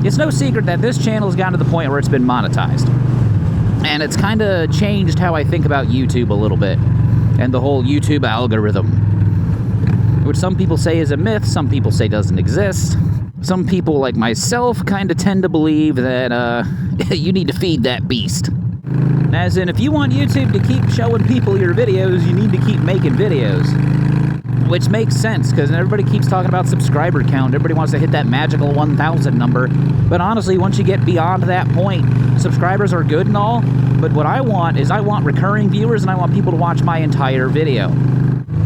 It's no secret that this channel has gotten to the point where it's been monetized. And it's kind of changed how I think about YouTube a little bit. And the whole YouTube algorithm. Which some people say is a myth, some people say doesn't exist. Some people, like myself, kind of tend to believe that you need to feed that beast. As in, if you want YouTube to keep showing people your videos, you need to keep making videos. Which makes sense, because everybody keeps talking about subscriber count. Everybody wants to hit that magical 1,000 number. But honestly, once you get beyond that point, subscribers are good and all. But what I want is I want recurring viewers, and I want people to watch my entire video.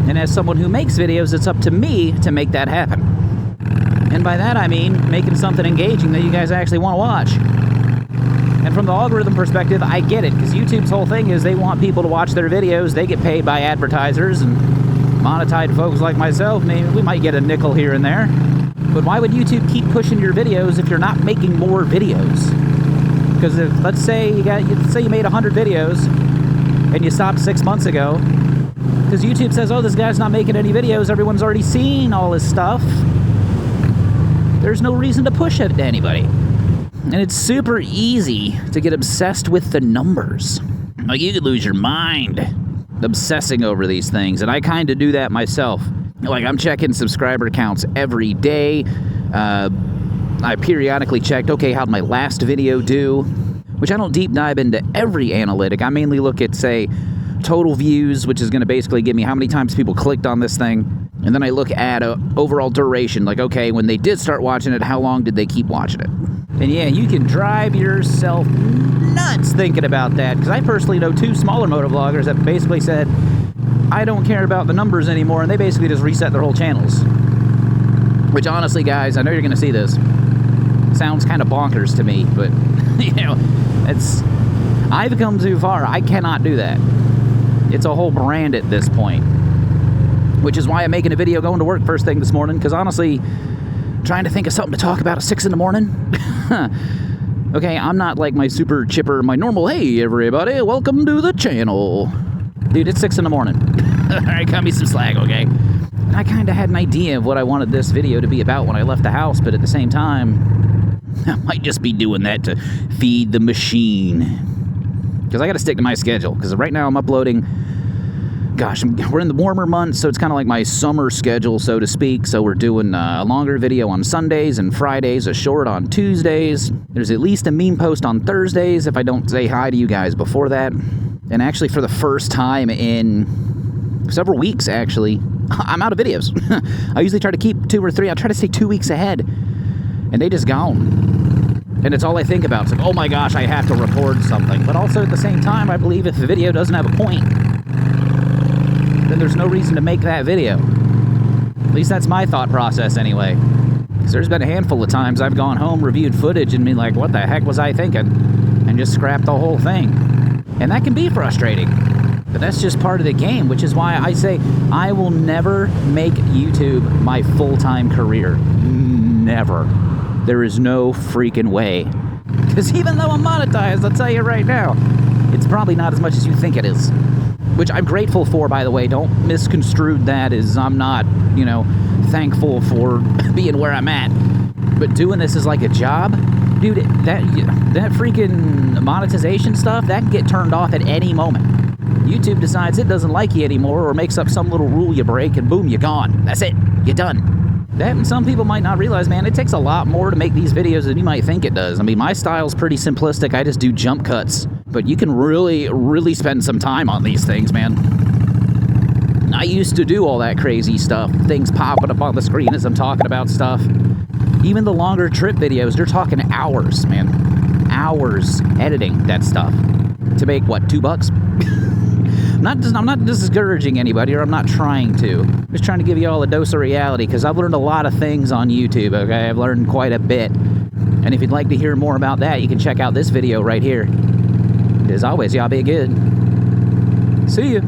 And as someone who makes videos, it's up to me to make that happen. And by that I mean making something engaging that you guys actually want to watch. And from the algorithm perspective, I get it, because YouTube's whole thing is they want people to watch their videos. They get paid by advertisers, and monetized folks like myself, maybe we might get a nickel here and there. But why would YouTube keep pushing your videos if you're not making more videos? Because if, let's say you made 100 videos and you stopped 6 months ago, because YouTube says, oh, this guy's not making any videos, everyone's already seen all his stuff. There's no reason to push it to anybody. And it's super easy to get obsessed with the numbers. Like, you could lose your mind obsessing over these things, and I kind of do that myself. Like, I'm checking subscriber counts every day. I periodically checked, okay, how'd my last video do? Which I don't deep dive into every analytic. I mainly look at, say, total views, which is going to basically give me how many times people clicked on this thing. And then I look at overall duration, like, okay, when they did start watching it, how long did they keep watching it? And yeah, you can drive yourself nuts thinking about that, because I personally know 2 smaller motovloggers that basically said, I don't care about the numbers anymore, and they basically just reset their whole channels. Which honestly, guys, I know you're going to see this. Sounds kind of bonkers to me, but, you know, I've come too far. I cannot do that. It's a whole brand at this point. Which is why I'm making a video going to work first thing this morning, because honestly, trying to think of something to talk about at 6 in the morning. Okay, I'm not like my super chipper, my normal, hey everybody, welcome to the channel. Dude, it's 6 in the morning. Alright, cut me some slack, okay? And I kind of had an idea of what I wanted this video to be about when I left the house, but at the same time, I might just be doing that to feed the machine. Because I got to stick to my schedule, because right now I'm uploading... Gosh, we're in the warmer months, so it's kind of like my summer schedule, so to speak. So we're doing a longer video on Sundays and Fridays, a short on Tuesdays. There's at least a meme post on Thursdays if I don't say hi to you guys before that. And actually, for the first time in several weeks, actually, I'm out of videos. I usually try to keep 2 or 3. I try to stay 2 weeks ahead, and they just gone. And it's all I think about. It's like, oh my gosh, I have to record something. But also at the same time, I believe if the video doesn't have a point, then there's no reason to make that video. At least that's my thought process anyway. Because there's been a handful of times I've gone home, reviewed footage, and been like, what the heck was I thinking? And just scrapped the whole thing. And that can be frustrating. But that's just part of the game, which is why I say I will never make YouTube my full-time career. Never. There is no freaking way. Because even though I'm monetized, I'll tell you right now, it's probably not as much as you think it is. Which I'm grateful for, by the way. Don't misconstrue that as I'm not, you know, thankful for being where I'm at. But doing this is like a job. Dude, that freaking monetization stuff, that can get turned off at any moment. YouTube decides it doesn't like you anymore or makes up some little rule you break and boom, you're gone. That's it. You're done. That, and some people might not realize, man, it takes a lot more to make these videos than you might think it does. I mean, my style's pretty simplistic. I just do jump cuts. But you can really, really spend some time on these things, man. I used to do all that crazy stuff. Things popping up on the screen as I'm talking about stuff. Even the longer trip videos, they're talking hours, man. Hours editing that stuff. To make, what, $2? I'm not discouraging anybody, or I'm not trying to. I'm just trying to give you all a dose of reality, because I've learned a lot of things on YouTube, okay? I've learned quite a bit. And if you'd like to hear more about that, you can check out this video right here. As always, y'all be good. See you.